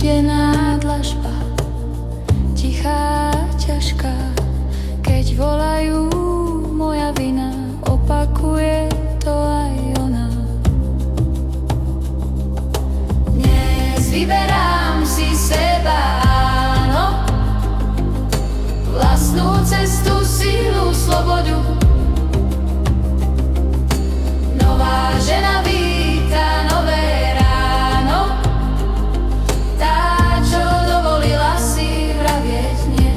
studená dlažba, tichá, ťažká, keď volajú moja vina, opakuje to aj ona. Dnes vyberám si seba, áno, vlastnú cestu, sílu, slobodu. Nová žena víta nové ráno, tá, čo dovolila si vravieť nie.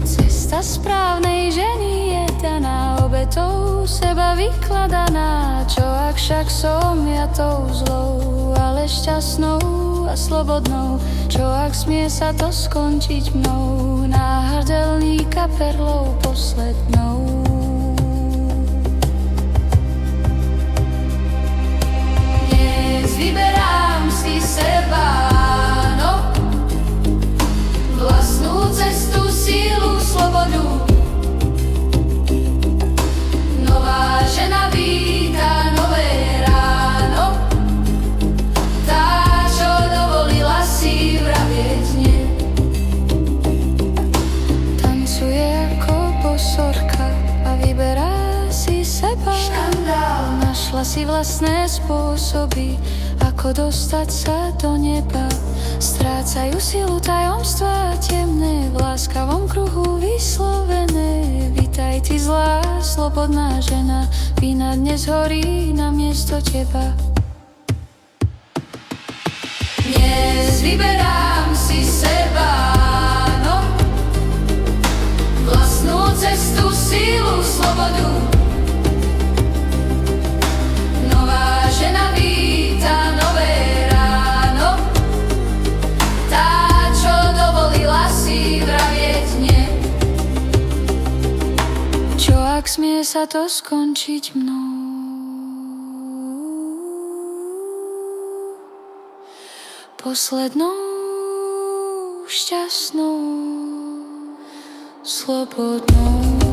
Cesta správnej ženy je daná, obetou seba vykladaná. Čo ak však som ja tou zlou, ale šťastnou a slobodnou? Čo ak smie sa to skončiť mnou, náhrdelníka perlou poslednou? Vyberám si seba, áno, vlastnú cestu, sílu, slobodu. Nová žena víta nové ráno, tá, čo dovolila si vravieť nie. Tancuje ako bosorka a vyberá si seba. Škandál. Našla si vlastné spôsoby, ako dostať sa do neba. Strácajú silu tajomstvá temné, v láskavom kruhu vyslovené. Vitaj ty zlá, slobodná žena, vína dnes horí namiesto teba. Dnes vyberám si seba, áno, vlastnú cestu, sílu, slobodu. Nová žena víta nové ráno, tá, čo dovolila si vravieť nie. Čo ak smie sa to skončiť mnou, poslednou, šťastnou, slobodnou?